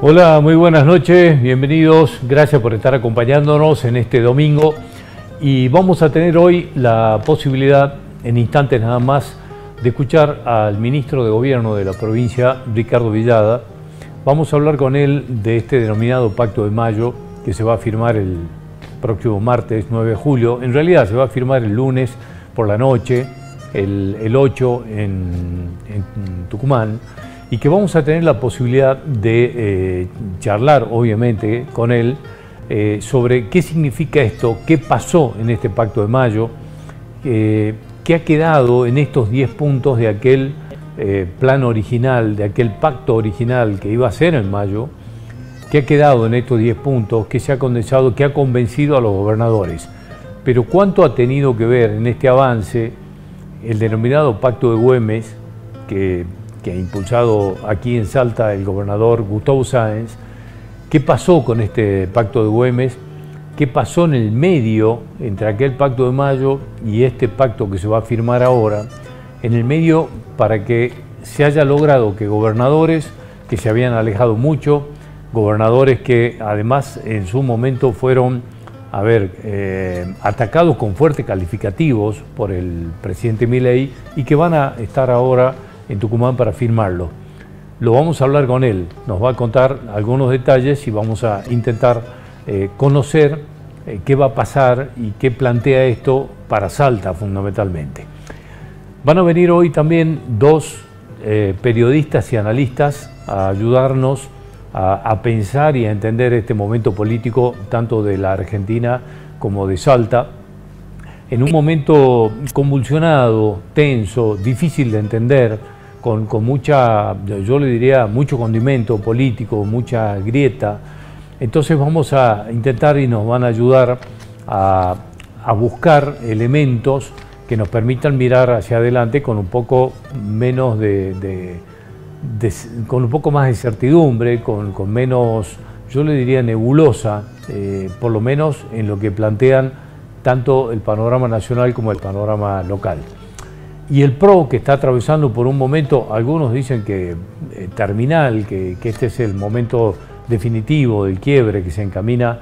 Hola, muy buenas noches, bienvenidos, gracias por estar acompañándonos en este domingo y vamos a tener hoy la posibilidad, en instantes nada más, de escuchar al ministro de Gobierno de la provincia, Ricardo Villada. Vamos a hablar con él de este denominado Pacto de Mayo que se va a firmar el próximo martes 9 de julio, en realidad se va a firmar el lunes por la noche, el 8 en Tucumán, y que vamos a tener la posibilidad de charlar, obviamente, con él sobre qué significa esto, qué pasó en este Pacto de Mayo, qué ha quedado en estos 10 puntos de aquel plan original, de aquel pacto original que iba a ser en mayo, qué ha quedado en estos 10 puntos, qué se ha condensado, qué ha convencido a los gobernadores. Pero cuánto ha tenido que ver en este avance el denominado Pacto de Güemes, que ha impulsado aquí en Salta el gobernador Gustavo Sáenz. ¿Qué pasó con este Pacto de Güemes? ¿Qué pasó en el medio entre aquel Pacto de Mayo y este pacto que se va a firmar ahora? En el medio, para que se haya logrado que gobernadores que se habían alejado mucho, gobernadores que además en su momento fueron atacados con fuertes calificativos por el presidente Milei y que van a estar ahora en Tucumán para firmarlo. Lo vamos a hablar con él, nos va a contar algunos detalles y vamos a intentar conocer qué va a pasar y qué plantea esto para Salta fundamentalmente. Van a venir hoy también dos periodistas y analistas a ayudarnos a pensar y a entender este momento político tanto de la Argentina como de Salta, en un momento convulsionado, tenso, difícil de entender, con mucha, yo le diría, mucho condimento político, mucha grieta. Entonces vamos a intentar y nos van a ayudar a buscar elementos que nos permitan mirar hacia adelante con un poco menos con un poco más de certidumbre, con menos, yo le diría, nebulosa, por lo menos en lo que plantean tanto el panorama nacional como el panorama local. Y el PRO, que está atravesando por un momento, algunos dicen que terminal, que este es el momento definitivo del quiebre, que se encamina,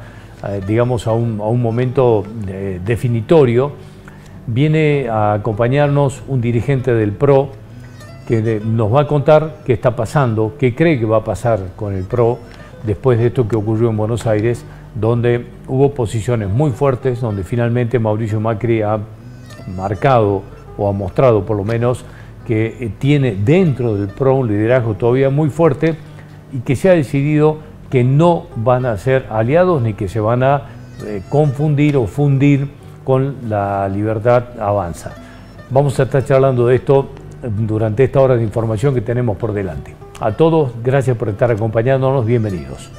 digamos, a un momento definitorio, viene a acompañarnos un dirigente del PRO que nos va a contar qué está pasando, qué cree que va a pasar con el PRO después de esto que ocurrió en Buenos Aires, donde hubo posiciones muy fuertes, donde finalmente Mauricio Macri ha marcado o ha mostrado por lo menos que tiene dentro del PRO un liderazgo todavía muy fuerte y que se ha decidido que no van a ser aliados ni que se van a confundir o fundir con la Libertad Avanza. Vamos a estar charlando de esto durante esta hora de información que tenemos por delante. A todos, gracias por estar acompañándonos, bienvenidos.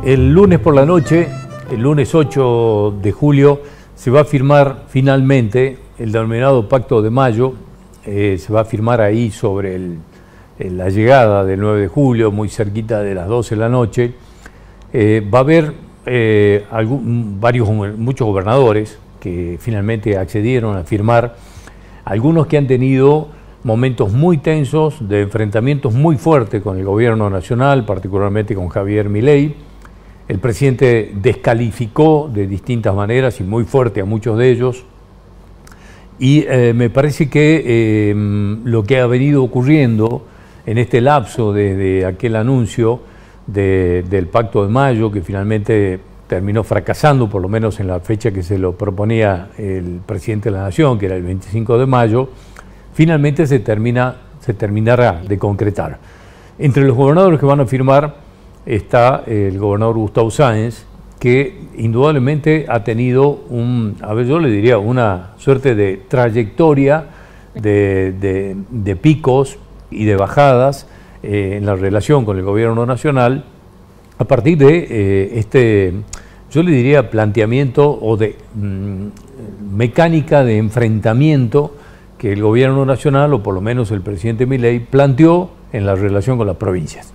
El lunes por la noche, el lunes 8 de julio, se va a firmar finalmente el denominado Pacto de Mayo. Se va a firmar ahí sobre la llegada del 9 de julio, muy cerquita de las 12 de la noche. Va a haber muchos gobernadores que finalmente accedieron a firmar, algunos que han tenido momentos muy tensos, de enfrentamientos muy fuertes con el gobierno nacional, particularmente con Javier Milei. El presidente descalificó de distintas maneras y muy fuerte a muchos de ellos. Y me parece que lo que ha venido ocurriendo en este lapso desde aquel anuncio del Pacto de Mayo, que finalmente terminó fracasando, por lo menos en la fecha que se lo proponía el presidente de la Nación, que era el 25 de mayo, finalmente se terminará de concretar. Entre los gobernadores que van a firmar está el gobernador Gustavo Sáenz, que indudablemente ha tenido yo le diría una suerte de trayectoria de picos y de bajadas en la relación con el gobierno nacional, a partir de yo le diría planteamiento o de mecánica de enfrentamiento que el gobierno nacional, o por lo menos el presidente Milei, planteó en la relación con las provincias.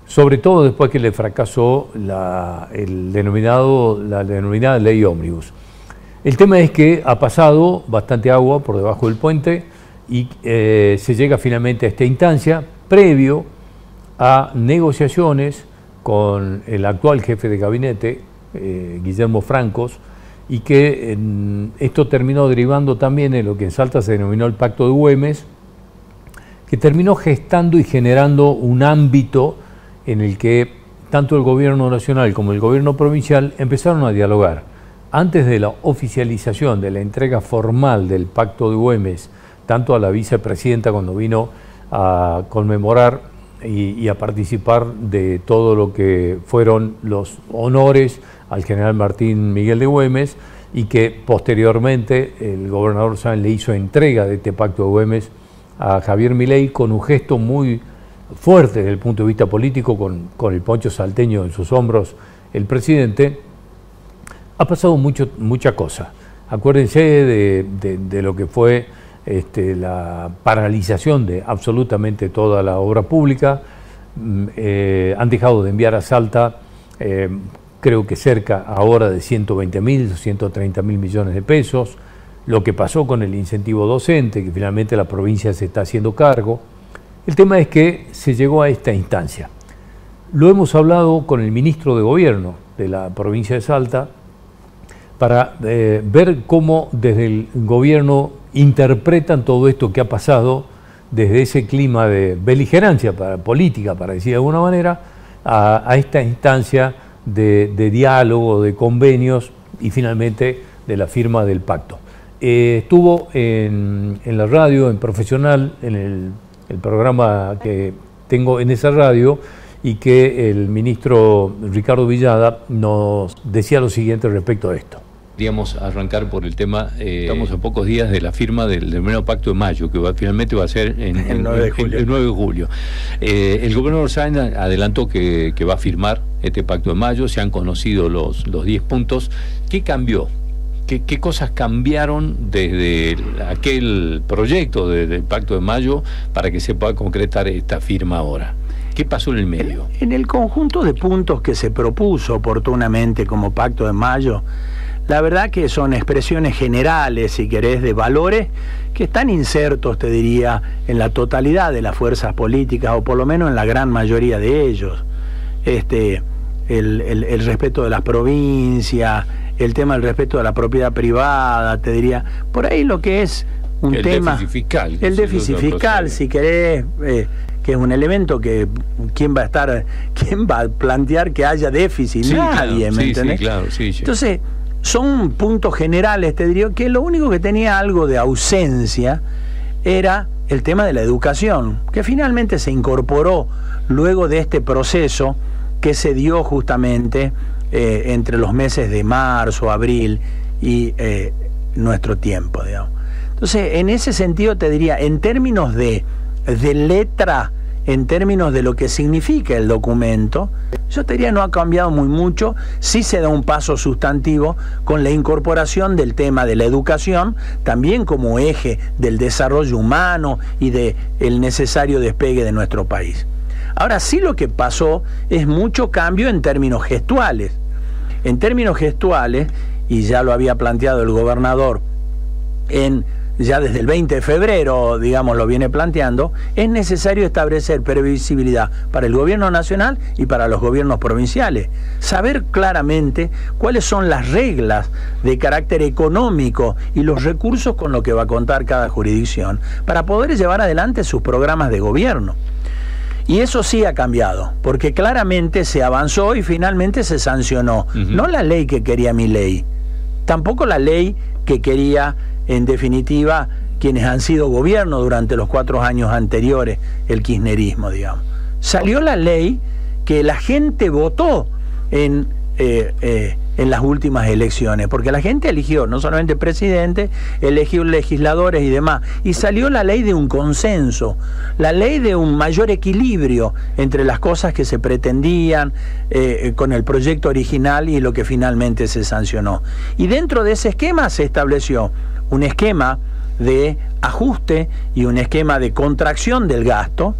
Sobre todo después que le fracasó la denominada ley ómnibus. El tema es que ha pasado bastante agua por debajo del puente y se llega finalmente a esta instancia previo a negociaciones con el actual jefe de gabinete, Guillermo Francos, y que esto terminó derivando también en lo que en Salta se denominó el Pacto de Güemes, que terminó gestando y generando un ámbito en el que tanto el gobierno nacional como el gobierno provincial empezaron a dialogar. Antes de la oficialización, de la entrega formal del Pacto de Güemes, tanto a la vicepresidenta cuando vino a conmemorar y a participar de todo lo que fueron los honores al general Martín Miguel de Güemes, y que posteriormente el gobernador Sáenz le hizo entrega de este Pacto de Güemes a Javier Milei con un gesto muy fuerte desde el punto de vista político, con el poncho salteño en sus hombros el presidente. Ha pasado mucha cosa. Acuérdense de lo que fue la paralización de absolutamente toda la obra pública. Han dejado de enviar a Salta creo que cerca ahora de 120.000 o 130.000 millones de pesos. Lo que pasó con el incentivo docente, que finalmente la provincia se está haciendo cargo. El tema es que se llegó a esta instancia. Lo hemos hablado con el ministro de Gobierno de la provincia de Salta para ver cómo desde el gobierno interpretan todo esto que ha pasado desde ese clima de beligerancia política, para decir de alguna manera, a esta instancia de diálogo, de convenios y finalmente de la firma del pacto. Estuvo en la radio, en Profesional, en el programa que tengo en esa radio, y que el ministro Ricardo Villada nos decía lo siguiente respecto a esto. Queríamos arrancar por el tema, estamos a pocos días de la firma del nuevo Pacto de Mayo, que finalmente va a ser el 9 de julio. El gobernador Sáenz adelantó que va a firmar este Pacto de Mayo, se han conocido los 10 puntos. ¿Qué cambió? ¿Qué cosas cambiaron desde aquel proyecto del Pacto de Mayo para que se pueda concretar esta firma ahora? ¿Qué pasó en el medio? En el conjunto de puntos que se propuso oportunamente como Pacto de Mayo, la verdad que son expresiones generales, si querés, de valores que están insertos, te diría, en la totalidad de las fuerzas políticas, o por lo menos en la gran mayoría de ellos. El respeto de las provincias, el tema del respeto de la propiedad privada, te diría, por ahí lo que es un tema... El déficit fiscal, si querés... que es un elemento que quién va a plantear que haya déficit, sí, nadie, claro, ¿me entendés? Sí, claro, sí. Entonces, son puntos generales, te diría, que lo único que tenía algo de ausencia era el tema de la educación, que finalmente se incorporó luego de este proceso que se dio justamente entre los meses de marzo, abril y nuestro tiempo, digamos. Entonces, en ese sentido te diría, en términos de letra, en términos de lo que significa el documento, yo te diría no ha cambiado mucho. Sí se da un paso sustantivo con la incorporación del tema de la educación, también como eje del desarrollo humano y del necesario despegue de nuestro país. Ahora sí, lo que pasó es mucho cambio en términos gestuales. En términos gestuales, y ya lo había planteado el gobernador ya desde el 20 de febrero, digamos, lo viene planteando, es necesario establecer previsibilidad para el gobierno nacional y para los gobiernos provinciales. Saber claramente cuáles son las reglas de carácter económico y los recursos con los que va a contar cada jurisdicción para poder llevar adelante sus programas de gobierno. Y eso sí ha cambiado, porque claramente se avanzó y finalmente se sancionó. No la ley que quería Milei, tampoco la ley que quería, en definitiva, quienes han sido gobierno durante los 4 años anteriores, el kirchnerismo, digamos. Salió la ley que la gente votó en en las últimas elecciones, porque la gente eligió no solamente presidente, eligió legisladores y demás, y salió la ley de un consenso, la ley de un mayor equilibrio entre las cosas que se pretendían con el proyecto original y lo que finalmente se sancionó. Y dentro de ese esquema se estableció un esquema de ajuste y un esquema de contracción del gasto,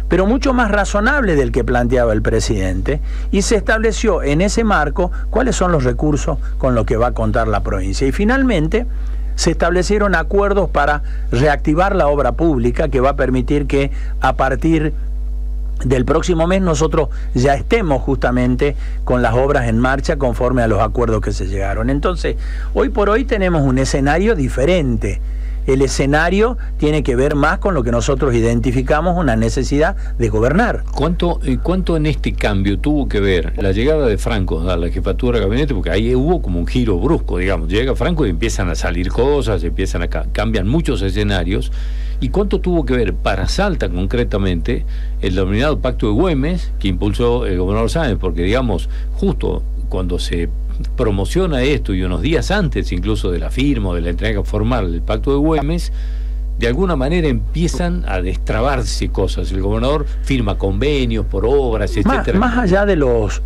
pero mucho más razonable del que planteaba el presidente, y se estableció en ese marco cuáles son los recursos con los que va a contar la provincia. Y finalmente se establecieron acuerdos para reactivar la obra pública, que va a permitir que a partir del próximo mes nosotros ya estemos justamente con las obras en marcha conforme a los acuerdos que se llegaron. Entonces, hoy por hoy tenemos un escenario diferente. El escenario tiene que ver más con lo que nosotros identificamos una necesidad de gobernar. ¿Cuánto en este cambio tuvo que ver la llegada de Franco a la jefatura de gabinete? Porque ahí hubo como un giro brusco, digamos. Llega Franco y empiezan a salir cosas, cambian muchos escenarios. ¿Y cuánto tuvo que ver para Salta concretamente el denominado Pacto de Güemes que impulsó el gobernador Sáenz? Porque, digamos, justo cuando se promociona esto y unos días antes incluso de la firma o de la entrega formal del Pacto de Güemes, de alguna manera empiezan a destrabarse cosas. El gobernador firma convenios por obras, etcétera. Más allá de los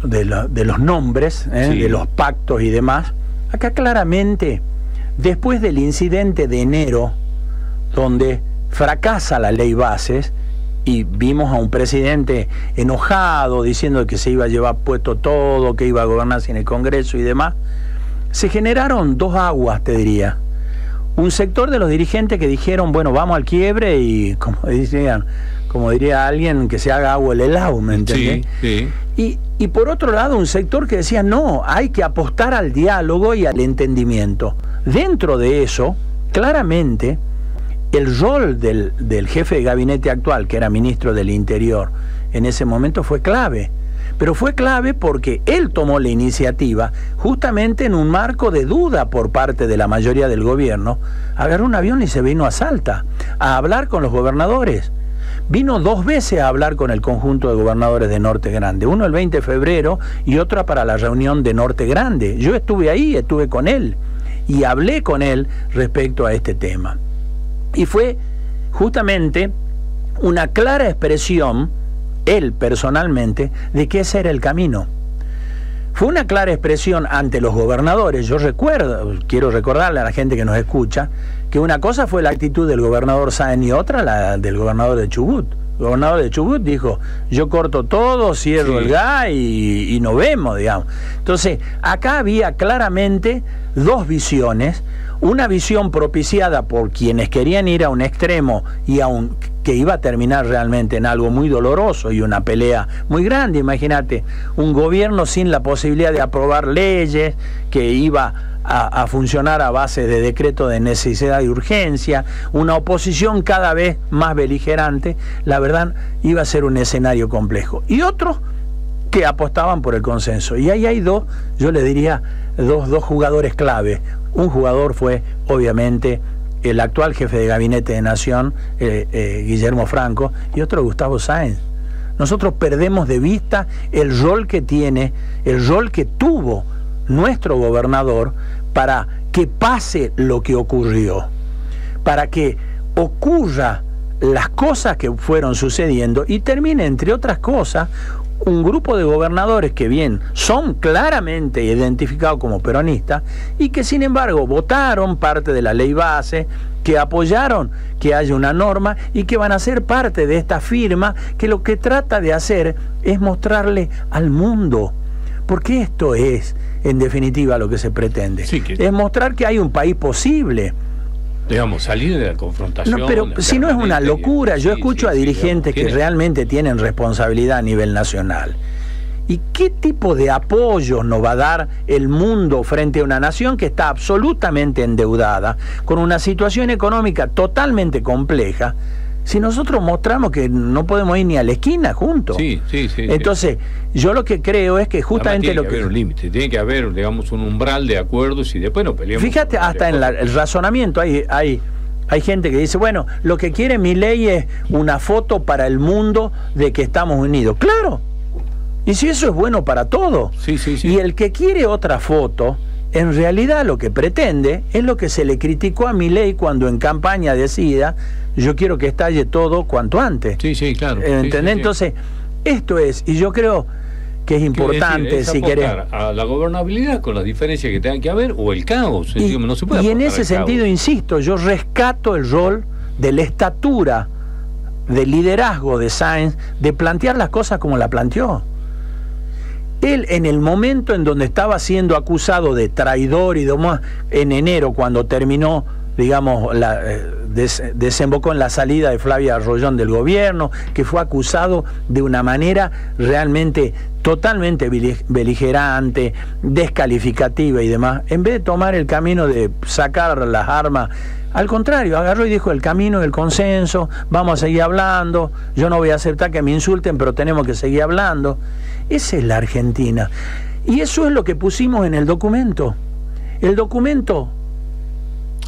nombres, sí, de los pactos y demás, acá claramente, después del incidente de enero, donde fracasa la ley bases, y vimos a un presidente enojado diciendo que se iba a llevar puesto todo, que iba a gobernar sin el Congreso y demás, se generaron dos aguas, te diría. Un sector de los dirigentes que dijeron, bueno, vamos al quiebre y, como diría alguien, que se haga agua el helado, ¿me entendés? Sí, sí. Y por otro lado, un sector que decía, no, hay que apostar al diálogo y al entendimiento. Dentro de eso, claramente, el rol del jefe de gabinete actual, que era ministro del Interior, en ese momento fue clave. Pero fue clave porque él tomó la iniciativa, justamente en un marco de duda por parte de la mayoría del gobierno, agarró un avión y se vino a Salta, a hablar con los gobernadores. Vino 2 veces a hablar con el conjunto de gobernadores de Norte Grande, uno el 20 de febrero y otra para la reunión de Norte Grande. Yo estuve ahí, estuve con él y hablé con él respecto a este tema. Y fue justamente una clara expresión, él personalmente, de que ese era el camino. Fue una clara expresión ante los gobernadores. Yo quiero recordarle a la gente que nos escucha, que una cosa fue la actitud del gobernador Sáenz y otra la del gobernador de Chubut. El gobernador de Chubut dijo, yo corto todo, cierro el gas y nos vemos, digamos. Entonces, acá había claramente dos visiones. Una visión propiciada por quienes querían ir a un extremo y que iba a terminar realmente en algo muy doloroso y una pelea muy grande. Imagínate, un gobierno sin la posibilidad de aprobar leyes, que iba a funcionar a base de decreto de necesidad y urgencia, una oposición cada vez más beligerante. La verdad, iba a ser un escenario complejo. Y otros que apostaban por el consenso. Y ahí hay dos, yo le diría, dos jugadores clave. Un jugador fue, obviamente, el actual jefe de gabinete de Nación, Guillermo Franco, y otro Gustavo Sáenz. Nosotros perdemos de vista el rol que tiene, el rol que tuvo nuestro gobernador para que pase lo que ocurrió, para que ocurra las cosas que fueron sucediendo y termine, entre otras cosas, un grupo de gobernadores que bien son claramente identificados como peronistas y que sin embargo votaron parte de la ley base, que apoyaron que haya una norma y que van a ser parte de esta firma que lo que trata de hacer es mostrarle al mundo, porque esto es en definitiva lo que se pretende, es mostrar que hay un país posible. Digamos, salir de la confrontación. No, pero si no es una locura, yo escucho a dirigentes que realmente tienen responsabilidad a nivel nacional. ¿Y qué tipo de apoyo nos va a dar el mundo frente a una nación que está absolutamente endeudada, con una situación económica totalmente compleja, si nosotros mostramos que no podemos ir ni a la esquina juntos? Entonces, yo lo que creo es que justamente tiene que haber un límite, tiene que haber, digamos, un umbral de acuerdos y después no peleamos. Fíjate, hasta en el razonamiento hay gente que dice, bueno, lo que quiere Milei es una foto para el mundo de que estamos unidos. Claro, Y si eso es bueno para todo. Sí. Y el que quiere otra foto, en realidad lo que pretende es lo que se le criticó a Milei cuando en campaña decía: yo quiero que estalle todo cuanto antes. Sí, claro. ¿Entendés? Entonces, esto es, y yo creo que es importante, es si querés, a la gobernabilidad con las diferencias que tengan que haber, o el caos. No se puede. Y en ese sentido, insisto, yo rescato el rol de la estatura, del liderazgo de Sáenz, de plantear las cosas como la planteó. Él, en el momento en donde estaba siendo acusado de traidor y demás, en enero, cuando terminó, digamos, desembocó en la salida de Flavia Arroyón del gobierno, que fue acusado de una manera realmente totalmente beligerante, descalificativa y demás, en vez de tomar el camino de sacar las armas, al contrario, agarró y dijo: el camino del consenso, vamos a seguir hablando, yo no voy a aceptar que me insulten, pero tenemos que seguir hablando. Esa es la Argentina. Y eso es lo que pusimos en el documento. El documento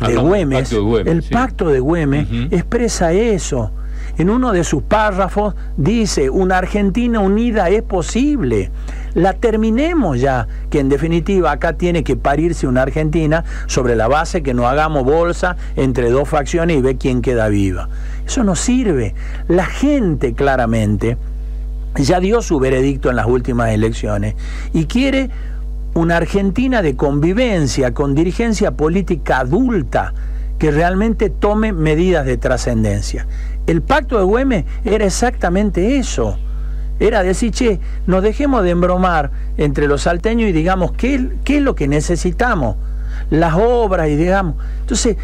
de Güemes, el pacto de Güemes, expresa eso. En uno de sus párrafos dice: una Argentina unida es posible. La terminemos ya, que en definitiva acá tiene que parirse una Argentina sobre la base que no hagamos bolsa entre dos facciones y ve quién queda viva. Eso no sirve. La gente claramente ya dio su veredicto en las últimas elecciones y quiere una Argentina de convivencia, con dirigencia política adulta, que realmente tome medidas de trascendencia. El pacto de Güemes era exactamente eso. Era decir: che, nos dejemos de embromar entre los salteños y digamos qué es lo que necesitamos, las obras, y digamos. Entonces,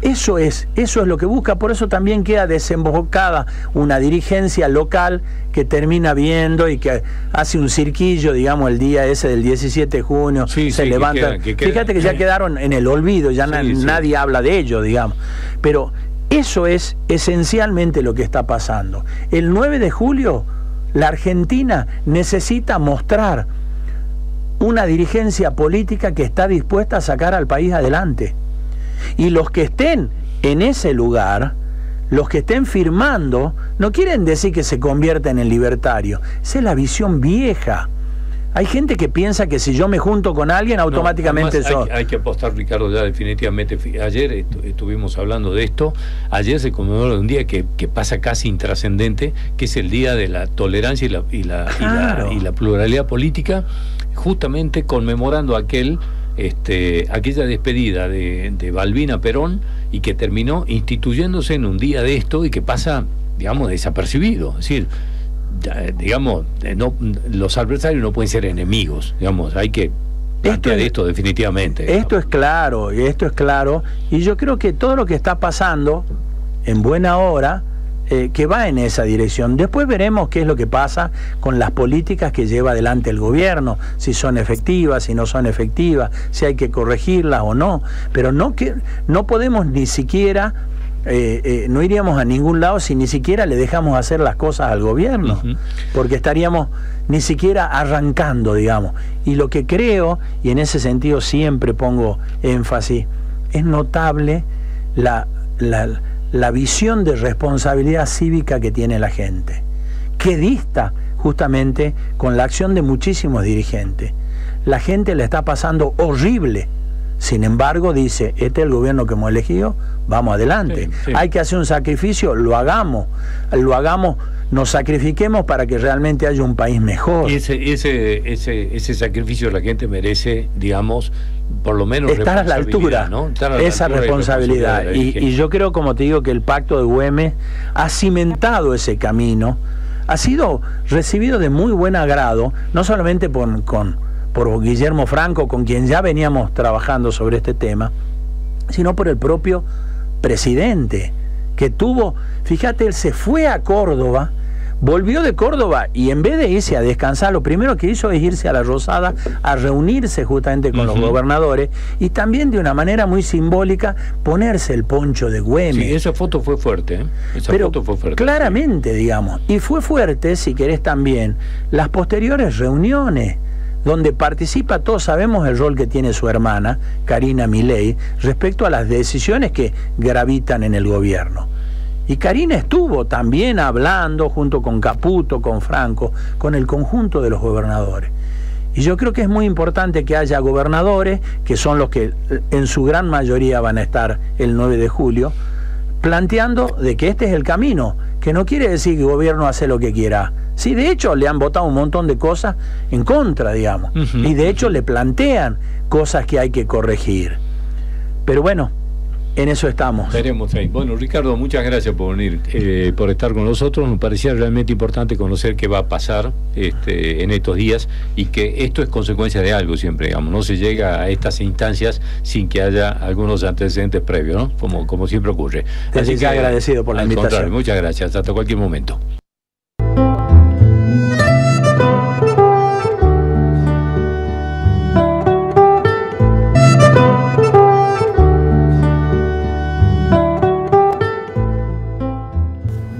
eso es lo que busca. Por eso también queda desembocada una dirigencia local que termina viendo y que hace un cirquillo, digamos, el día ese del 17 de junio, se levanta. Fíjate que ya quedaron en el olvido, ya nadie habla de ello, digamos. Pero eso es esencialmente lo que está pasando. El 9 de julio, la Argentina necesita mostrar una dirigencia política que está dispuesta a sacar al país adelante. Y los que estén en ese lugar, los que estén firmando, no quieren decir que se convierten en libertarios. Esa es la visión vieja. Hay gente que piensa que si yo me junto con alguien, automáticamente hay que apostar, Ricardo, ya definitivamente. Ayer estuvimos hablando de esto. Ayer se conmemoró un día que pasa casi intrascendente, que es el Día de la Tolerancia y la pluralidad política, justamente conmemorando aquella despedida de Balbina Perón, y que terminó instituyéndose en un día de esto y que pasa, digamos, desapercibido. Es decir, digamos, los adversarios no pueden ser enemigos, digamos, hay que plantear esto definitivamente. Esto es claro, y yo creo que todo lo que está pasando, en buena hora, que va en esa dirección. Después veremos qué es lo que pasa con las políticas que lleva adelante el gobierno, si son efectivas, si no son efectivas, si hay que corregirlas o no, pero no podemos ni siquiera, no iríamos a ningún lado si ni siquiera le dejamos hacer las cosas al gobierno, porque estaríamos ni siquiera arrancando, digamos. Y lo que creo, y en ese sentido siempre pongo énfasis, es notable la visión de responsabilidad cívica que tiene la gente, que dista justamente con la acción de muchísimos dirigentes. La gente le está pasando horrible, sin embargo dice: este es el gobierno que hemos elegido, vamos adelante. Hay que hacer un sacrificio, lo hagamos, nos sacrifiquemos para que realmente haya un país mejor. Y ese sacrificio la gente merece, digamos, por lo menos estar a la altura, ¿no? Esa responsabilidad. Y yo creo, como te digo, que el pacto de Güemes ha cimentado ese camino, ha sido recibido de muy buen agrado, no solamente por Guillermo Franco, con quien ya veníamos trabajando sobre este tema, sino por el propio presidente, que tuvo, fíjate, él se fue a Córdoba, volvió de Córdoba y en vez de irse a descansar, lo primero que hizo es irse a la Rosada a reunirse justamente con los gobernadores, y también de una manera muy simbólica ponerse el poncho de Güemes. Sí, esa foto fue fuerte, foto fue fuerte. Claramente, digamos, y fue fuerte, si querés también, las posteriores reuniones, donde participa, todos sabemos el rol que tiene su hermana, Karina Milei, respecto a las decisiones que gravitan en el gobierno. Y Karina estuvo también hablando junto con Caputo, con Franco, con el conjunto de los gobernadores. Y yo creo que es muy importante que haya gobernadores, que son los que en su gran mayoría van a estar el 9 de julio, planteando de que este es el camino, que no quiere decir que el gobierno hace lo que quiera. Sí, de hecho le han votado un montón de cosas en contra, digamos, y de hecho le plantean cosas que hay que corregir. Pero bueno, en eso estamos. Estaremos ahí. Bueno, Ricardo, muchas gracias por venir, por estar con nosotros. Nos parecía realmente importante conocer qué va a pasar en estos días, y que esto es consecuencia de algo siempre, digamos. No se llega a estas instancias sin que haya algunos antecedentes previos, ¿no? Como siempre ocurre. Así que agradecido por la invitación. Contrario, muchas gracias. Hasta cualquier momento.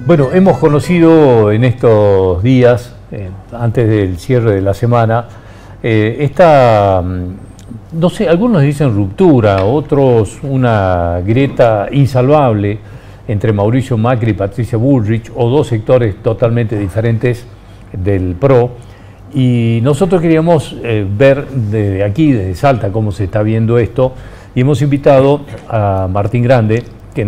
Bueno, hemos conocido en estos días, antes del cierre de la semana, esta, no sé, algunos dicen ruptura, otros una grieta insalvable entre Mauricio Macri y Patricia Bullrich, o dos sectores totalmente diferentes del PRO. Y nosotros queríamos ver desde aquí, desde Salta, cómo se está viendo esto, y hemos invitado a Martín Grande, que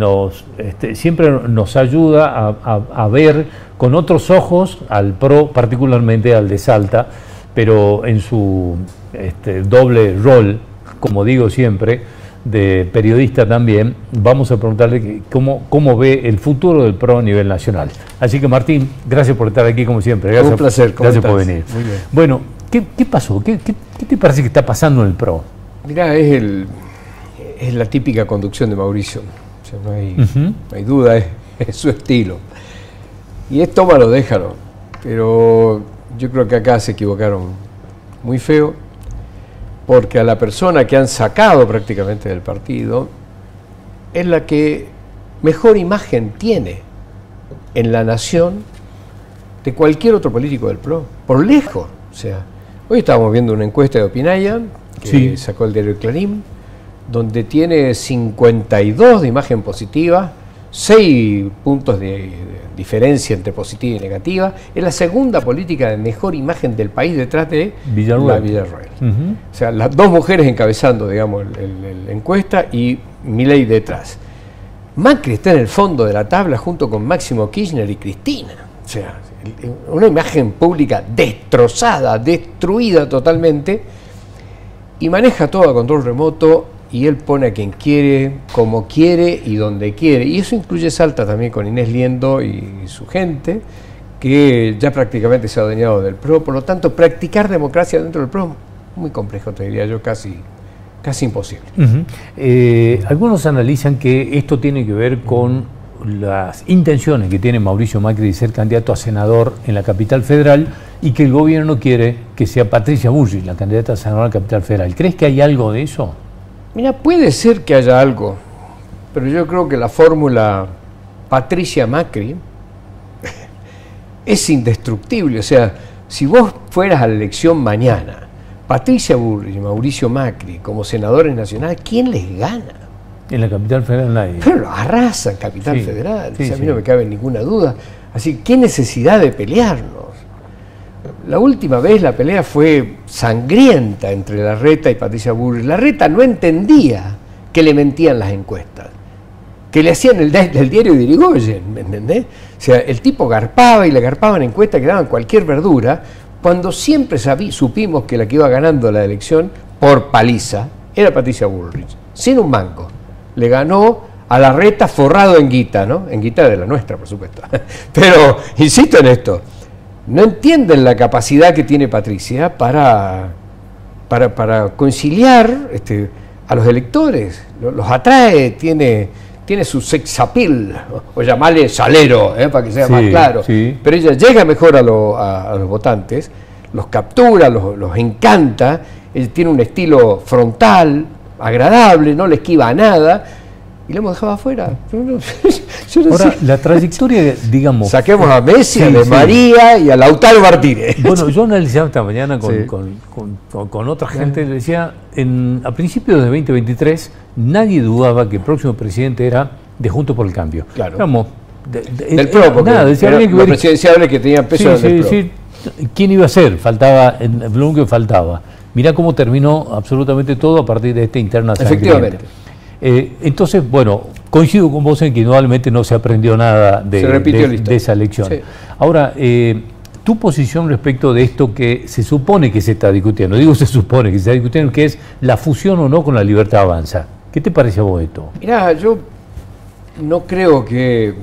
siempre nos ayuda a ver con otros ojos al PRO, particularmente al de Salta, pero en su doble rol, como digo siempre, de periodista también. Vamos a preguntarle cómo ve el futuro del PRO a nivel nacional. Así que, Martín, gracias por estar aquí como siempre. Gracias, un placer. Gracias por venir. Muy bien. Bueno, ¿qué pasó? ¿Qué te parece que está pasando en el PRO? Mirá, es la típica conducción de Mauricio. O sea, no hay duda, es su estilo. Y es tómalo, déjalo. Pero yo creo que acá se equivocaron muy feo, porque a la persona que han sacado prácticamente del partido es la que mejor imagen tiene en la nación de cualquier otro político del PRO, por lejos. O sea, hoy estábamos viendo una encuesta de Opinaya que sacó el diario Clarín, donde tiene 52 de imagen positiva, 6 puntos de diferencia entre positiva y negativa. Es la segunda política de mejor imagen del país, detrás de la Villarroel. O sea, las dos mujeres encabezando, digamos, la encuesta, y Milei detrás. Macri está en el fondo de la tabla junto con Máximo Kirchner y Cristina. O sea, una imagen pública destrozada, destruida totalmente, y maneja todo a control remoto. Y él pone a quien quiere, como quiere y donde quiere. Y eso incluye Salta también, con Inés Liendo y su gente, que ya prácticamente se ha adueñado del PRO. Por lo tanto, practicar democracia dentro del PRO, muy complejo, te diría yo, casi imposible. Algunos analizan que esto tiene que ver con las intenciones que tiene Mauricio Macri de ser candidato a senador en la capital federal, y que el gobierno quiere que sea Patricia Bullrich la candidata a senador en la capital federal. ¿Crees que hay algo de eso? Mira, puede ser que haya algo, pero yo creo que la fórmula Patricia Macri es indestructible. O sea, si vos fueras a la elección mañana, Patricia Bullrich y Mauricio Macri como senadores nacionales, ¿quién les gana? En la capital federal nadie. Pero lo arrasa en capital federal, o sea, a mí no me cabe ninguna duda. Así que, ¿qué necesidad de pelearnos? La última vez la pelea fue sangrienta entre Larreta y Patricia Bullrich. Larreta no entendía que le mentían las encuestas, que le hacían el diario de Irigoyen, ¿me entendés? O sea, el tipo garpaba y le garpaban encuestas que daban cualquier verdura, cuando siempre supimos que la que iba ganando la elección por paliza era Patricia Bullrich, sin un mango. Le ganó a Larreta forrado en guita, ¿no? En guita de la nuestra, por supuesto. Pero, insisto en esto, no entienden la capacidad que tiene Patricia para conciliar a los electores, los atrae, tiene su sex appeal, o llamarle salero, para que sea más claro. Pero ella llega mejor a los votantes, los captura, los encanta, él tiene un estilo frontal, agradable, no le esquiva a nada, y lo hemos dejado afuera. Yo no Ahora, sé. la trayectoria, digamos... Saquemos a Messi, a De María y a Lautaro Martínez. Bueno, yo analizaba esta mañana con otra gente, le decía, a principios de 2023, nadie dudaba que el próximo presidente era de Juntos por el Cambio. Claro. Éramos del PRO, porque nada, decía era que los presidenciables que tenían peso del PRO. Sí. ¿Quién iba a ser? Faltaba, lo único que faltaba. Mirá cómo terminó absolutamente todo a partir de esta interna sangrienta. Efectivamente. Entonces, bueno, coincido con vos en que indudablemente no se aprendió nada de esa elección. Sí. Ahora, tu posición respecto de esto que se supone que se está discutiendo, digo se supone que se está discutiendo, que es la fusión o no con la Libertad Avanza. ¿Qué te parece a vos esto? Mirá, yo no creo que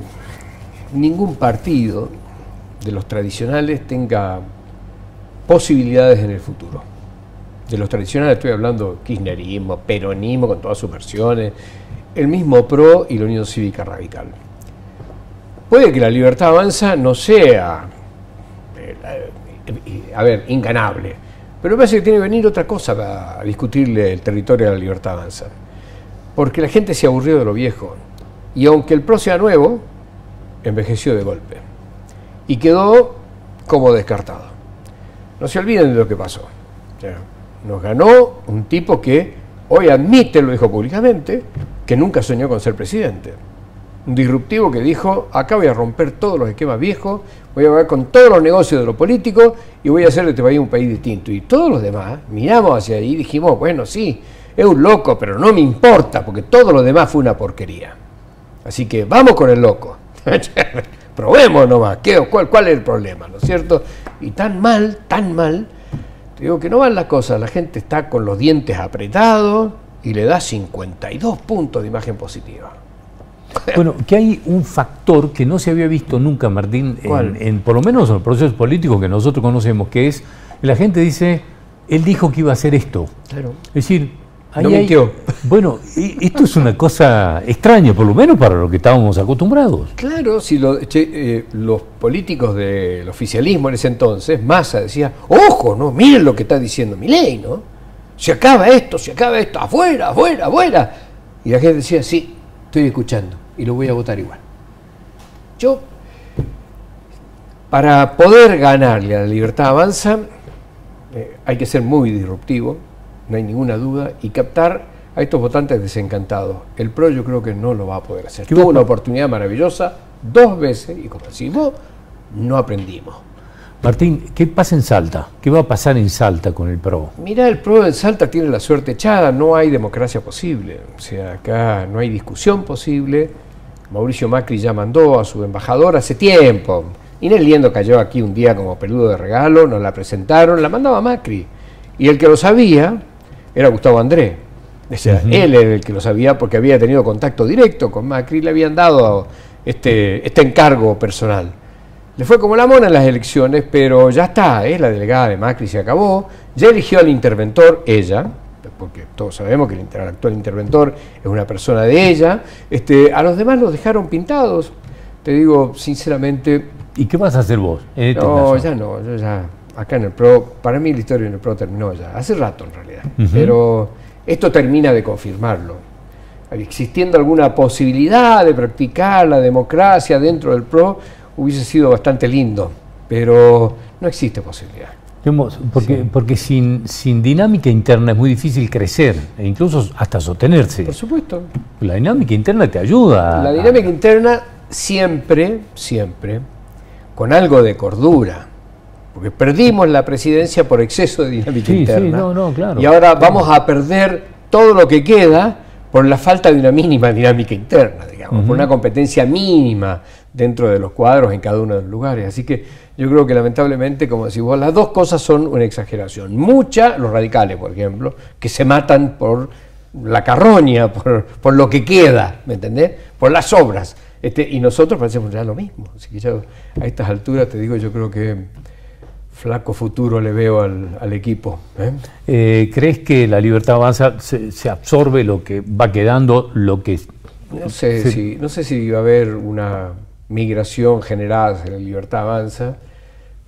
ningún partido de los tradicionales tenga posibilidades en el futuro. De los tradicionales estoy hablando kirchnerismo, peronismo con todas sus versiones, el mismo PRO y la Unión Cívica Radical. Puede que la Libertad Avanza no sea, inganable, pero me parece que tiene que venir otra cosa a discutirle el territorio de la Libertad Avanza. Porque la gente se aburrió de lo viejo. Y aunque el PRO sea nuevo, envejeció de golpe. Y quedó como descartado. No se olviden de lo que pasó. O sea, nos ganó un tipo que hoy admite, lo dijo públicamente, que nunca soñó con ser presidente. Un disruptivo que dijo, acá voy a romper todos los esquemas viejos, voy a acabar con todos los negocios de los políticos y voy a hacer de este país un país distinto. Y todos los demás miramos hacia ahí y dijimos, bueno, sí, es un loco, pero no me importa, porque todo lo demás fue una porquería. Así que vamos con el loco. Probemos nomás, ¿cuál es el problema? ¿No es cierto? Y tan mal, te digo que no van las cosas, la gente está con los dientes apretados y le da 52 puntos de imagen positiva. Bueno, que hay un factor que no se había visto nunca, Martín, por lo menos en los procesos políticos que nosotros conocemos, que es, la gente dice, él dijo que iba a hacer esto. Claro. Es decir, no mintió. Bueno, esto es una cosa extraña, por lo menos para lo que estábamos acostumbrados. Claro, si los políticos del oficialismo en ese entonces, Massa decía, ojo, no, miren lo que está diciendo Milei, ¿no? Se acaba esto, afuera, afuera, afuera. Y la gente decía, sí, estoy escuchando y lo voy a votar igual. Yo, para poder ganarle a la Libertad Avanza, hay que ser muy disruptivo, no hay ninguna duda, y captar a estos votantes desencantados. El PRO yo creo que no lo va a poder hacer. Tuvo una oportunidad maravillosa 2 veces y como decimos, no aprendimos. Martín, ¿qué pasa en Salta? ¿Qué va a pasar en Salta con el PRO? Mirá, el PRO en Salta tiene la suerte echada, no hay democracia posible. O sea, acá no hay discusión posible. Mauricio Macri ya mandó a su embajador hace tiempo. Inés Liendo cayó aquí un día como peludo de regalo, nos la presentaron, la mandaba Macri. Y el que lo sabía era Gustavo André. O sea, él era el que lo sabía porque había tenido contacto directo con Macri y le habían dado este encargo personal. Le fue como la mona en las elecciones, pero ya está, la delegada de Macri se acabó, ya eligió al interventor ella, porque todos sabemos que el actual interventor es una persona de ella, a los demás los dejaron pintados, te digo sinceramente. ¿Y qué vas a hacer vos? No, ya no, yo ya, acá en el PRO, para mí la historia en el PRO terminó ya, hace rato en realidad, pero esto termina de confirmarlo. Existiendo alguna posibilidad de practicar la democracia dentro del PRO, hubiese sido bastante lindo, pero no existe posibilidad. Porque sin dinámica interna es muy difícil crecer e incluso hasta sostenerse. Por supuesto. La dinámica interna te ayuda. La dinámica interna siempre, con algo de cordura, porque perdimos la presidencia por exceso de dinámica interna. Claro. Y ahora vamos a perder todo lo que queda por la falta de una mínima dinámica interna, digamos, por una competencia mínima dentro de los cuadros en cada uno de los lugares. Así que yo creo que lamentablemente, como decís vos, las dos cosas son una exageración. Los radicales, por ejemplo, que se matan por la carroña, por lo que queda, ¿me entendés? Por las obras. Y nosotros parecemos ya lo mismo. Así que ya a estas alturas te digo, yo creo que flaco futuro le veo al equipo. ¿Crees que la Libertad Avanza se absorbe lo que va quedando, lo que... No sé si va a haber una migración generada hacia la Libertad Avanza,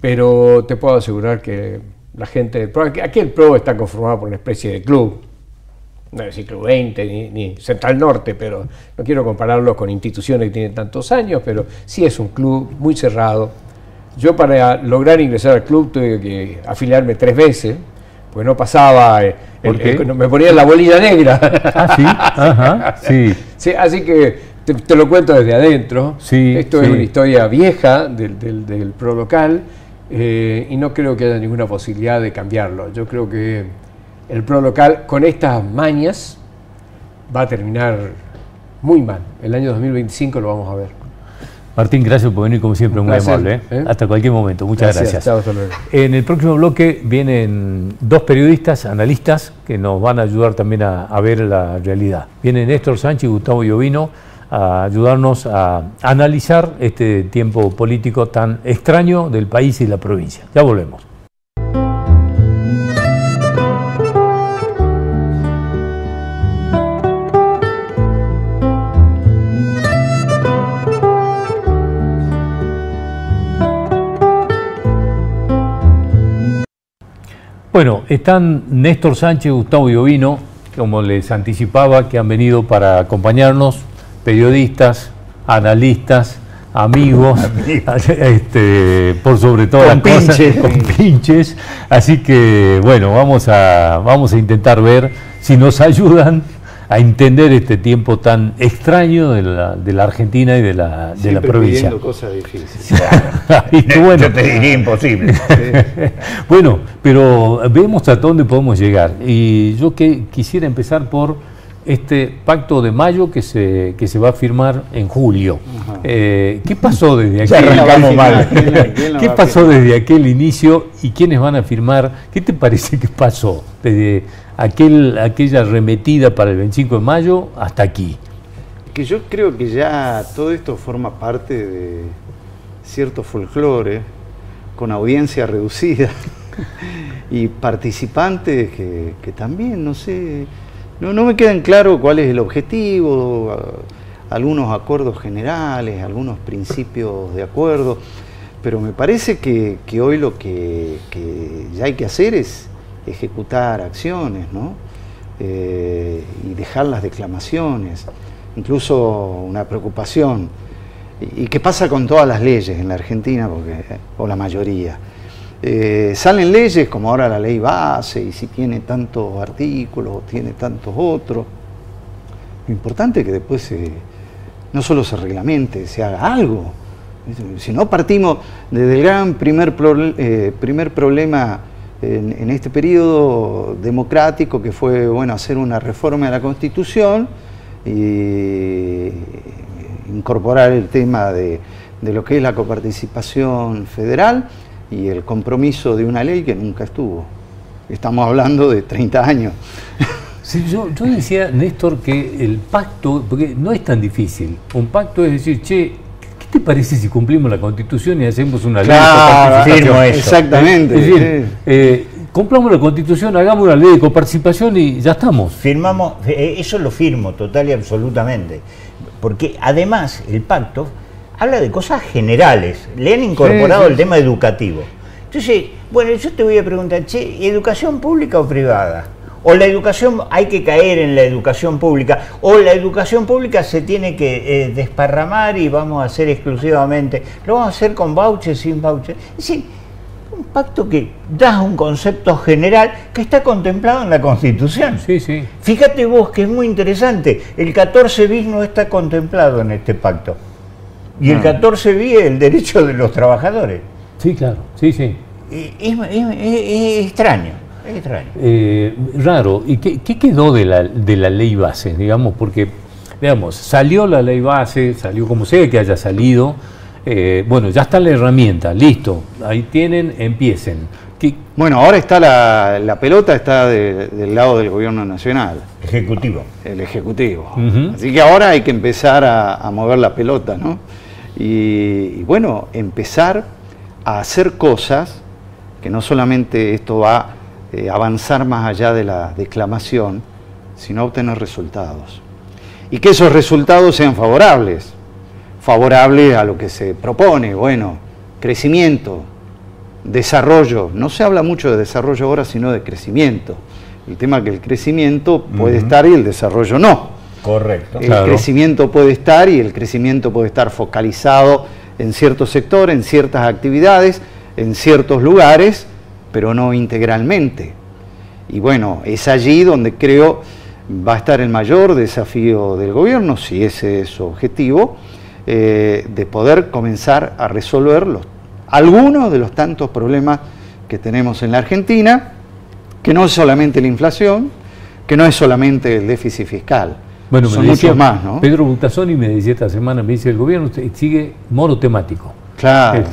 pero te puedo asegurar que la gente... Aquí el PRO está conformado por una especie de club, no voy a decir Club 20 ni Central Norte, pero no quiero compararlo con instituciones que tienen tantos años, pero sí es un club muy cerrado. Yo para lograr ingresar al club tuve que afiliarme 3 veces, porque no pasaba, me ponía la bolilla negra. Ah, sí, ajá, sí. Sí, así que te lo cuento desde adentro. Sí, esto es una historia vieja del PRO local y no creo que haya ninguna posibilidad de cambiarlo. Yo creo que el PRO local con estas mañas va a terminar muy mal. El año 2025 lo vamos a ver. Martín, gracias por venir como siempre, muy amable. Hasta cualquier momento, muchas gracias. Chao, hasta luego. En el próximo bloque vienen dos periodistas, analistas, que nos van a ayudar también a ver la realidad. Vienen Néstor Sánchez y Gustavo Iovino a ayudarnos a analizar este tiempo político tan extraño del país y la provincia. Ya volvemos. Bueno, están Néstor Sánchez y Gustavo Iovino, como les anticipaba, que han venido para acompañarnos, periodistas, analistas, amigos, por sobre todas las cosas, con pinches. Así que, bueno, vamos a intentar ver si nos ayudan a entender este tiempo tan extraño de la Argentina y de la provincia. Pidiendo cosas difíciles. Bueno, yo te diría imposible. Bueno, pero vemos hasta dónde podemos llegar. Y yo quisiera empezar por este pacto de mayo que se va a firmar en julio. ¿Qué pasó desde ¿Qué pasó desde aquel inicio y quiénes van a firmar? ¿Qué te parece que pasó desde aquella arremetida para el 25 de mayo hasta aquí? Que yo creo que ya todo esto forma parte de cierto folclore con audiencia reducida y participantes que también, no sé, no me quedan claro cuál es el objetivo, algunos acuerdos generales, algunos principios de acuerdo, pero me parece que hoy lo que ya hay que hacer es ejecutar acciones, ¿no? Y dejar las declamaciones, incluso una preocupación. ¿Y qué pasa con todas las leyes en la Argentina? O la mayoría. Salen leyes como ahora la ley base, y si tiene tantos artículos o tiene tantos otros. Lo importante es que después no solo se reglamente, se haga algo. Si no, partimos desde el gran primer problema en este periodo democrático, que fue, bueno, hacer una reforma de la Constitución y incorporar el tema de lo que es la coparticipación federal y el compromiso de una ley que nunca estuvo. Estamos hablando de 30 años. Sí, yo decía, Néstor, que el pacto, porque no es tan difícil, un pacto es decir, che, ¿qué te parece si cumplimos la Constitución y hacemos una ley de coparticipación? Exactamente. Es decir, cumplamos la Constitución, hagamos una ley de coparticipación y ya estamos. Firmamos, eso lo firmo total y absolutamente, porque además el pacto habla de cosas generales, le han incorporado el tema educativo. Entonces, bueno, yo te voy a preguntar, che, ¿educación pública o privada? O la educación, hay que caer en la educación pública, o la educación pública se tiene que desparramar y vamos a hacer exclusivamente, lo vamos a hacer con voucher, sin voucher. Es decir, un pacto que da un concepto general que está contemplado en la Constitución. Sí, sí. Fíjate vos que es muy interesante, el 14 bis no está contemplado en este pacto. Y el 14 bis es el derecho de los trabajadores. Sí, claro, sí, sí. Es extraño. Es extraño. Raro. ¿Y qué quedó de la ley base? Digamos, porque, digamos, salió la ley base, salió como sea que haya salido. Bueno, ya está la herramienta, listo. Ahí tienen, empiecen. Bueno, ahora está la pelota está del lado del gobierno nacional. Ejecutivo. El Ejecutivo. Así que ahora hay que empezar a mover la pelota, ¿no? Y bueno, empezar a hacer cosas que no solamente esto va avanzar más allá de la declamación, sino a obtener resultados. Y que esos resultados sean favorables a lo que se propone, bueno, crecimiento, desarrollo. No se habla mucho de desarrollo ahora, sino de crecimiento. El tema es que el crecimiento puede estar y el desarrollo no. Correcto. El crecimiento puede estar y el crecimiento puede estar focalizado en cierto sector, en ciertas actividades, en ciertos lugares, pero no integralmente. Y bueno, es allí donde creo va a estar el mayor desafío del gobierno, si ese es su objetivo, de poder comenzar a resolver algunos de los tantos problemas que tenemos en la Argentina, que no es solamente la inflación, que no es solamente el déficit fiscal. Bueno, son muchos más, ¿no? Pedro Butasoni me decía esta semana, me dice, el gobierno sigue monotemático. Claro.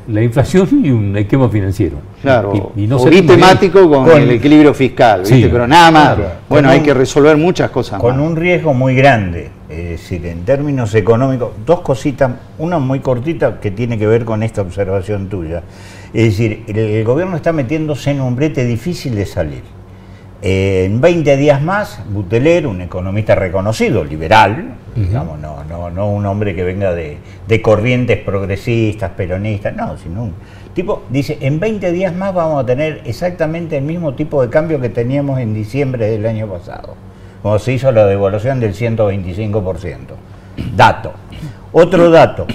La inflación y un esquema financiero. Claro, y no o bitemático con el equilibrio fiscal, ¿viste? Sí, pero nada más. Claro. Bueno, hay que resolver muchas cosas con más. un riesgo muy grande. Es decir, en términos económicos, dos cositas, una muy cortita que tiene que ver con esta observación tuya. Es decir, el gobierno está metiéndose en un brete difícil de salir. En 20 días más, Buteler, un economista reconocido, liberal, digamos, no un hombre que venga de corrientes progresistas, peronistas, no, sino un tipo, dice, en 20 días más vamos a tener exactamente el mismo tipo de cambio que teníamos en diciembre del año pasado, cuando se hizo la devaluación del 125%. Dato. Otro dato.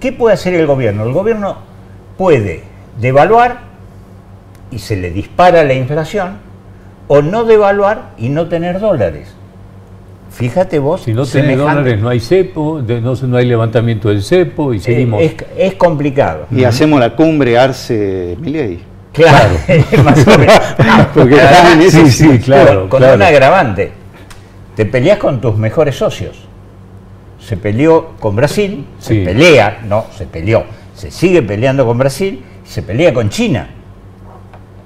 ¿Qué puede hacer el gobierno? El gobierno puede devaluar y se le dispara la inflación, o no devaluar y no tener dólares. Fíjate vos. Si no tenés dólares no hay cepo, no hay levantamiento del cepo y seguimos. Es complicado. Y hacemos la cumbre Arce-Milei. Claro, más o menos. Porque claro. Con un agravante. Te peleas con tus mejores socios. Se peleó con Brasil, se peleó, se sigue peleando con Brasil, se pelea con China.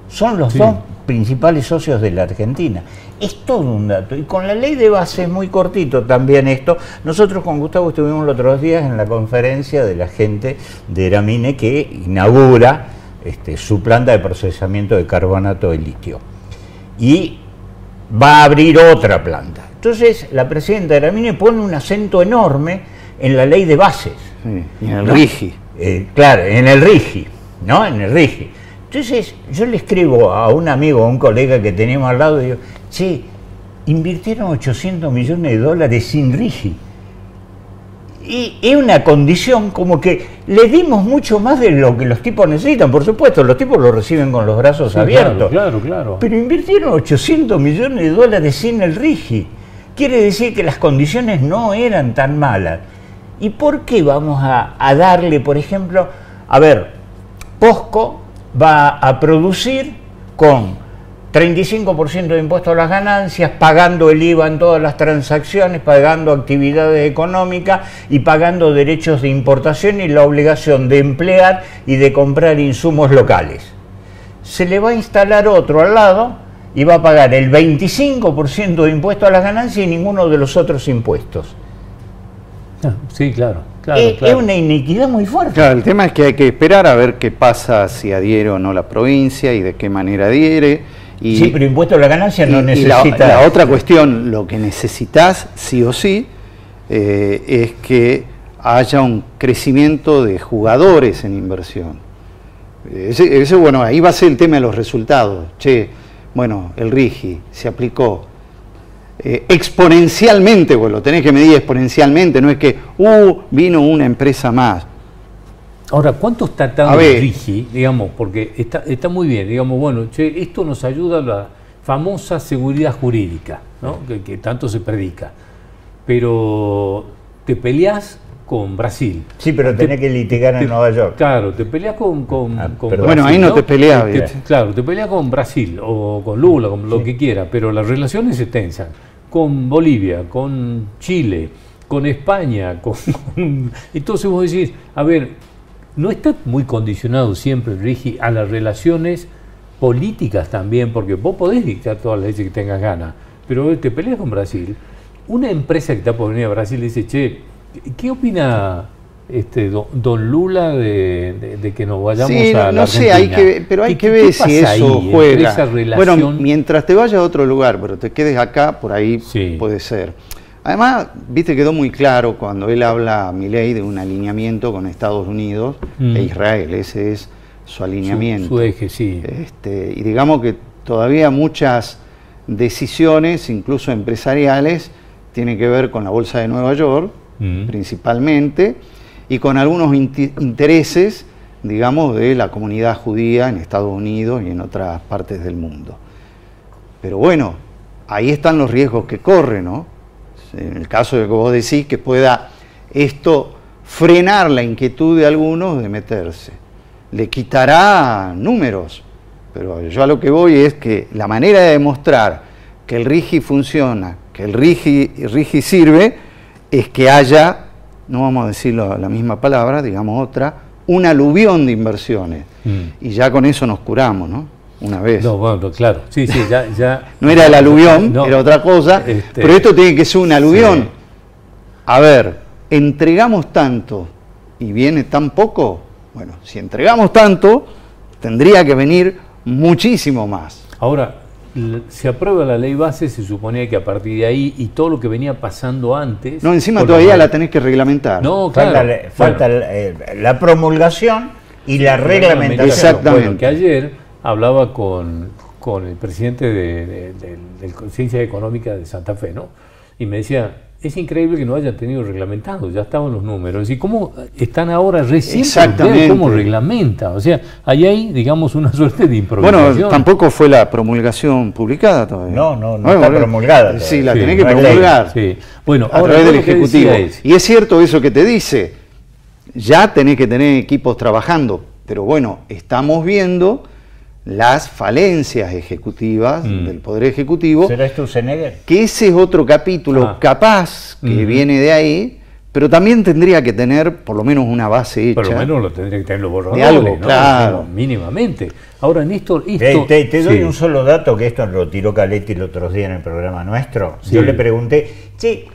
Son los dos principales socios de la Argentina. Es todo un dato. Y con la ley de base es muy cortito también esto. Nosotros con Gustavo estuvimos los otros días en la conferencia de la gente de Eramine que inaugura su planta de procesamiento de carbonato de litio. Y va a abrir otra planta. Entonces la presidenta de Eramine pone un acento enorme en la ley de bases. Sí, y en el RIGI. Claro, en el RIGI, ¿no? En el RIGI. Entonces yo le escribo a un amigo, a un colega que teníamos al lado, y digo, che, invirtieron 800 millones de dólares sin RIGI. Y es una condición como que le dimos mucho más de lo que los tipos necesitan. Por supuesto, los tipos lo reciben con los brazos abiertos. Claro. Pero invirtieron 800 millones de dólares sin el RIGI. Quiere decir que las condiciones no eran tan malas. ¿Y por qué vamos a darle, por ejemplo, a ver, POSCO va a producir con 35% de impuesto a las ganancias, pagando el IVA en todas las transacciones, pagando actividades económicas y pagando derechos de importación y la obligación de emplear y de comprar insumos locales? Se le va a instalar otro al lado y va a pagar el 25% de impuesto a las ganancias y ninguno de los otros impuestos. Sí, claro. Es una iniquidad muy fuerte. Claro, el tema es que hay que esperar a ver qué pasa, si adhiere o no la provincia y de qué manera adhiere. Sí, pero impuesto a la ganancia no necesita. La otra cuestión, lo que necesitas sí o sí, es que haya un crecimiento de jugadores en inversión. Ese, bueno, ahí va a ser el tema de los resultados. Che, bueno, el RIGI se aplicó exponencialmente, pues lo tenés que medir exponencialmente, no es que vino una empresa más. Ahora, ¿cuánto está dando el RIGI? Digamos, porque está muy bien, digamos, bueno, che, esto nos ayuda a la famosa seguridad jurídica, ¿no? que tanto se predica. Pero te peleás con Brasil. Sí, pero tenés que litigar en Nueva York. Claro, te peleás con Brasil. Bueno, ahí no te peleás. Claro, te peleás con Brasil o con Lula, con lo que quiera, pero las relaciones se tensan. Con Bolivia, con Chile, con España, entonces vos decís, a ver, no está muy condicionado siempre el RIGI a las relaciones políticas también, porque vos podés dictar todas las leyes que tengas ganas, pero te peleas con Brasil. Una empresa que está por venir a Brasil dice, che, ¿qué opina don Lula de que nos vayamos a la Argentina? Pero hay que ver si eso juega. Esa relación? Bueno, mientras te vayas a otro lugar, pero te quedes acá, por ahí puede ser. Además, viste, quedó muy claro cuando él habla, Milei, de un alineamiento con Estados Unidos e Israel. Ese es su alineamiento. Su eje, sí. Y digamos que todavía muchas decisiones, incluso empresariales, tienen que ver con la Bolsa de Nueva York, principalmente, y con algunos intereses, digamos, de la comunidad judía en Estados Unidos y en otras partes del mundo. Pero bueno, ahí están los riesgos que corre, ¿no? En el caso de que vos decís que pueda esto frenar la inquietud de algunos de meterse. Le quitará números, pero yo a lo que voy es que la manera de demostrar que el RIGI funciona, que el RIGI sirve, es que haya, no vamos a decir la misma palabra, digamos otra, un aluvión de inversiones. Y ya con eso nos curamos, ¿no? Una vez. No, bueno, claro. Sí, ya. No era el aluvión, no, era otra cosa, pero esto tiene que ser un aluvión. Sí. A ver, entregamos tanto y viene tan poco. Bueno, si entregamos tanto, tendría que venir muchísimo más. Ahora, se aprueba la ley base, se suponía que a partir de ahí y todo lo que venía pasando antes... No, encima todavía la tenés que reglamentar. No, claro. Falta la promulgación y la reglamentación. Exactamente. Bueno, que ayer hablaba con el presidente de Ciencias Económicas de Santa Fe, ¿no? Y me decía, es increíble que no hayan tenido reglamentado, ya estaban los números. ¿Y cómo están ahora recién? Exactamente. ¿Cómo reglamenta? O sea, ahí hay, digamos, una suerte de improvisación. Bueno, tampoco fue la promulgación publicada todavía. No está promulgada todavía. Sí, la tenés que promulgar. Sí. Bueno, a través del Ejecutivo. Y es cierto eso que te dice, ya tenés que tener equipos trabajando, pero bueno, estamos viendo las falencias ejecutivas del Poder Ejecutivo. ¿Será esto Sturzenegger? Que ese es otro capítulo capaz que viene de ahí, pero también tendría que tener por lo menos una base hecha. Por lo menos lo tendría que tener los borradores, de algo, ¿no? Claro. Mínimamente. Ahora, Néstor, te doy un solo dato, que esto lo tiró Caletti el otro día en el programa nuestro. Sí. Yo le pregunté, che,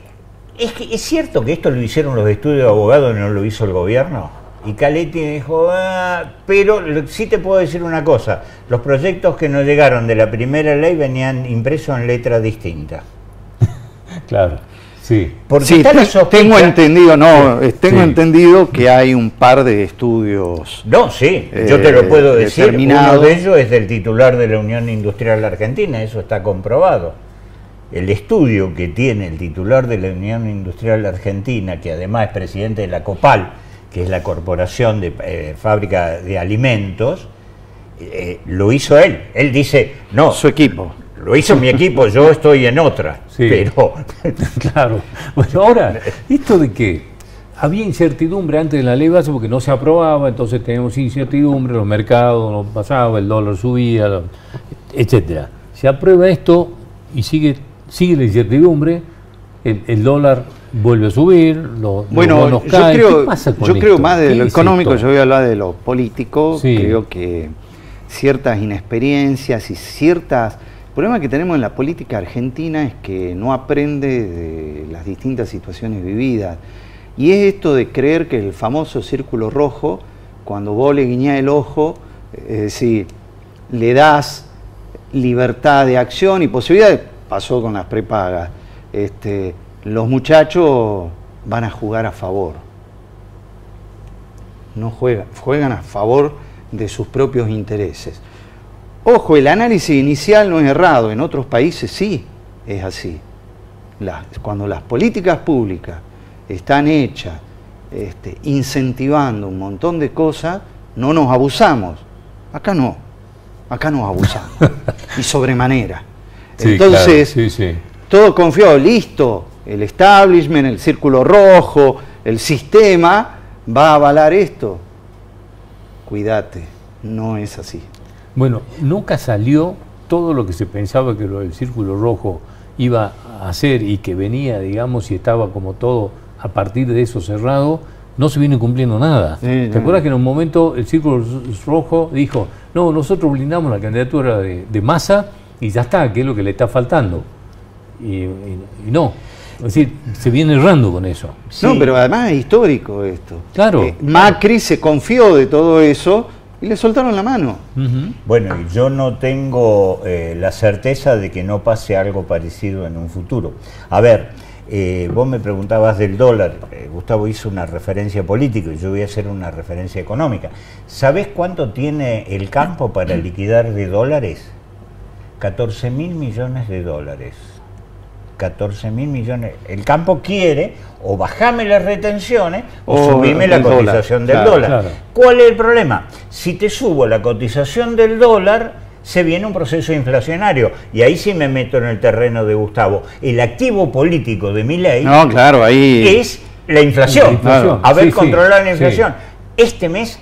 ¿es cierto que esto lo hicieron los estudios de abogados y no lo hizo el gobierno? Y Caletti me dijo, pero sí te puedo decir una cosa, los proyectos que nos llegaron de la primera ley venían impresos en letra distinta. Claro, sí. Porque sí, tengo entendido que hay un par de estudios. No, sí, yo te lo puedo decir, uno de ellos es del titular de la Unión Industrial Argentina, eso está comprobado. El estudio que tiene el titular de la Unión Industrial Argentina, que además es presidente de la COPAL, que es la Corporación de Fábrica de Alimentos, lo hizo él. Él dice, no. Su equipo. Lo hizo mi equipo, yo estoy en otra. Sí. Pero... Claro. Bueno, ahora, esto de que había incertidumbre antes de la ley base porque no se aprobaba, entonces tenemos incertidumbre, los mercados no pasaba, el dólar subía, etcétera. Se aprueba esto y sigue la incertidumbre, el dólar vuelve a subir, los bonos caen. ¿Qué pasa con yo creo más de lo económico, yo voy a hablar de lo político. Sí. Creo que ciertas inexperiencias y ciertas... El problema que tenemos en la política argentina es que no aprende de las distintas situaciones vividas. Y es esto de creer que el famoso círculo rojo, cuando vos le guiñás el ojo, es decir, le das libertad de acción y posibilidades, pasó con las prepagas. Los muchachos van a jugar a favor. No juegan a favor de sus propios intereses. Ojo, el análisis inicial no es errado, en otros países sí es así. Cuando las políticas públicas están hechas incentivando un montón de cosas, no nos abusamos. Acá no, acá nos abusamos. Y sobremanera. Sí, entonces, claro, sí. Todo confiado, listo, el establishment, el círculo rojo, el sistema va a avalar esto. Cuídate, no es así. Bueno, nunca salió todo lo que se pensaba que lo del círculo rojo iba a hacer y que venía, digamos, y estaba como todo a partir de eso cerrado, no se viene cumpliendo nada. Sí, ¿te acuerdas que en un momento el círculo rojo dijo, no, nosotros blindamos la candidatura de Massa y ya está, que es lo que le está faltando? Y no, es decir, se viene errando con eso. Sí. No, pero además es histórico esto. Claro. Macri se confió de todo eso y le soltaron la mano. Bueno, y yo no tengo la certeza de que no pase algo parecido en un futuro. A ver, vos me preguntabas del dólar, Gustavo hizo una referencia política y yo voy a hacer una referencia económica. ¿Sabés cuánto tiene el campo para liquidar de dólares? 14.000 millones de dólares. 14.000 millones. El campo quiere o bajame las retenciones o subime la cotización del dólar. Claro. ¿Cuál es el problema? Si te subo la cotización del dólar, se viene un proceso inflacionario. Y ahí sí me meto en el terreno de Gustavo. El activo político de Milei claro, ahí es la inflación. Claro. Haber controlado la inflación. Este mes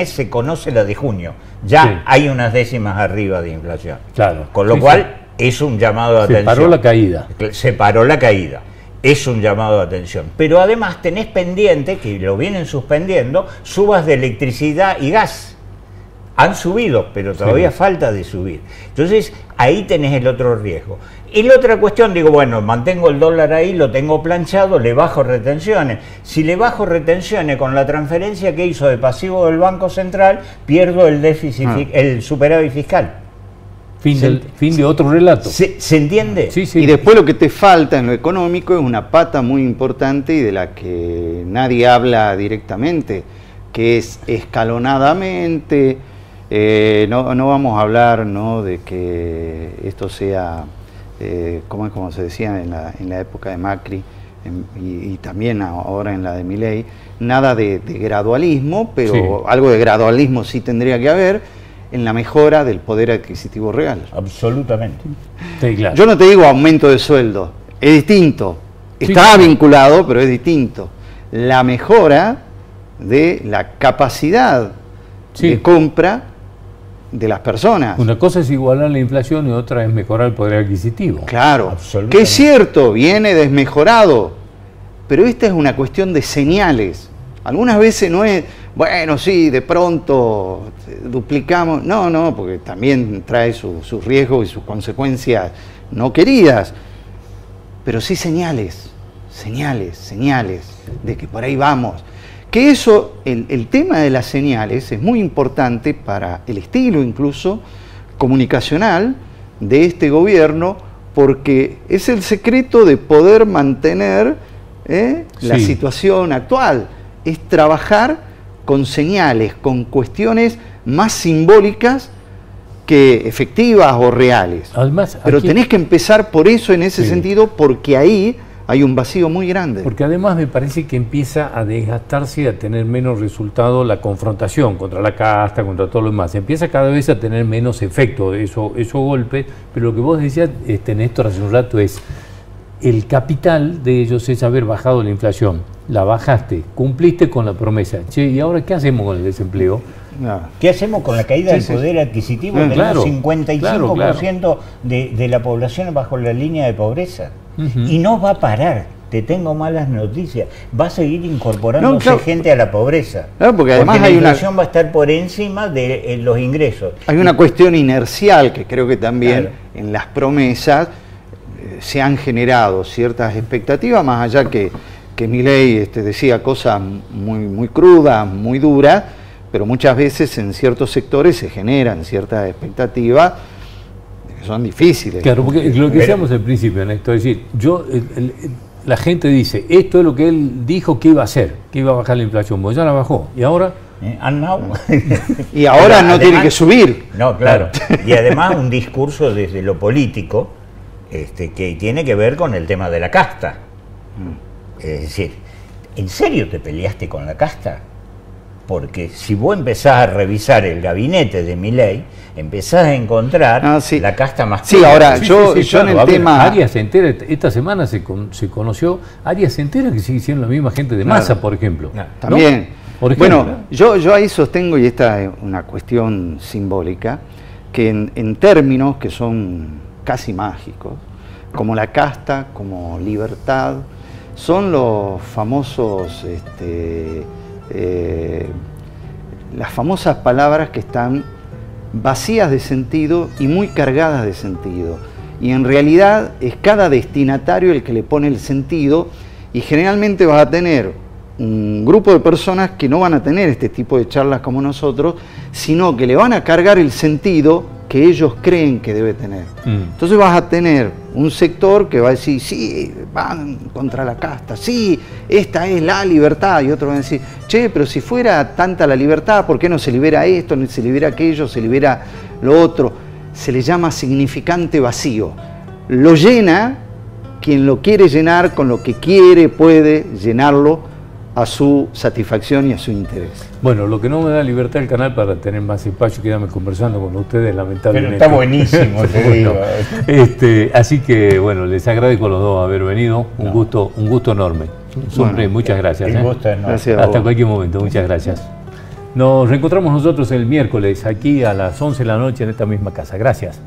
se conoce la de junio. Ya hay unas décimas arriba de inflación. Claro. Con lo cual es un llamado de atención. Se paró la caída. Se paró la caída. Es un llamado de atención. Pero además tenés pendiente, que lo vienen suspendiendo, subas de electricidad y gas. Han subido, pero todavía falta de subir. Entonces, ahí tenés el otro riesgo. Y la otra cuestión, digo, bueno, mantengo el dólar ahí, lo tengo planchado, le bajo retenciones. Si le bajo retenciones con la transferencia que hizo de pasivo del Banco Central, pierdo el déficit, el superávit fiscal. Fin de otro relato. ¿Se entiende? Sí. Y después lo que te falta en lo económico es una pata muy importante y de la que nadie habla directamente, que es escalonadamente. No vamos a hablar, ¿no?, de que esto sea, como se decía en la época de Macri y también ahora en la de Milei, nada de gradualismo, pero algo de gradualismo sí tendría que haber en la mejora del poder adquisitivo real. Absolutamente. Sí, claro. Yo no te digo aumento de sueldo, es distinto, está vinculado, pero es distinto. La mejora de la capacidad de compra de las personas. Una cosa es igualar la inflación y otra es mejorar el poder adquisitivo. Claro, que es cierto, viene desmejorado, pero esta es una cuestión de señales. Algunas veces no es, bueno, sí, de pronto duplicamos, no, porque también trae sus riesgos y sus consecuencias no queridas, pero sí señales de que por ahí vamos. Que eso, el tema de las señales es muy importante para el estilo incluso comunicacional de este gobierno, porque es el secreto de poder mantener la situación actual, es trabajar con señales, con cuestiones más simbólicas que efectivas o reales. Además, pero tenés que empezar por eso en ese sentido, porque ahí hay un vacío muy grande. Porque además me parece que empieza a desgastarse y a tener menos resultado la confrontación contra la casta, contra todo lo demás. Empieza cada vez a tener menos efecto esos golpes, pero lo que vos decías, Néstor, hace un rato es, el capital de ellos es haber bajado la inflación. La bajaste, cumpliste con la promesa. Che, ¿y ahora qué hacemos con el desempleo? ¿Qué hacemos con la caída del poder adquisitivo? Tenemos 55% de la población bajo la línea de pobreza. Y no va a parar. Te tengo malas noticias. Va a seguir incorporándose gente a la pobreza. Claro, porque además la inflación va a estar por encima de los ingresos. Hay una cuestión inercial que creo que también en las promesas se han generado ciertas expectativas, más allá que Milei decía cosas muy crudas, muy duras, pero muchas veces en ciertos sectores se generan ciertas expectativas que son difíciles. Claro, porque lo que decíamos al principio, Néstor, es decir, la gente dice, esto es lo que él dijo que iba a hacer, que iba a bajar la inflación, pues ya la bajó, y ahora... Y ahora no tiene que subir. No, claro. Y además un discurso desde lo político que tiene que ver con el tema de la casta. Es decir, ¿en serio te peleaste con la casta? Porque si vos empezás a revisar el gabinete de Milei, empezás a encontrar la casta más... Sí, ahora, yo en el tema... Arias entera, esta semana se conoció, Arias entera que sigue siendo la misma gente de Massa, por ejemplo. También. ¿No? Por ejemplo, bueno, yo ahí sostengo, y esta es una cuestión simbólica, que en términos que son casi mágicos, como la casta, como libertad, son los famosos, las famosas palabras que están vacías de sentido y muy cargadas de sentido. Y en realidad es cada destinatario el que le pone el sentido, y generalmente vas a tener un grupo de personas que no van a tener este tipo de charlas como nosotros, sino que le van a cargar el sentido que ellos creen que debe tener. Entonces vas a tener un sector que va a decir, sí, van contra la casta, sí, esta es la libertad, y otros van a decir, che, pero si fuera tanta la libertad, ¿por qué no se libera esto, no se libera aquello, se libera lo otro? Se le llama significante vacío. Lo llena quien lo quiere llenar con lo que quiere, puede llenarlo a su satisfacción y a su interés. Bueno, lo que no me da libertad el canal para tener más espacio, quedarme conversando con ustedes, lamentablemente. Pero está buenísimo, te digo. Así que, bueno, les agradezco a los dos haber venido. Un gusto enorme. Bueno, muchas gracias. Un gusto enorme. Gracias hasta cualquier momento, muchas gracias. Nos reencontramos nosotros el miércoles, aquí a las 11 de la noche en esta misma casa. Gracias.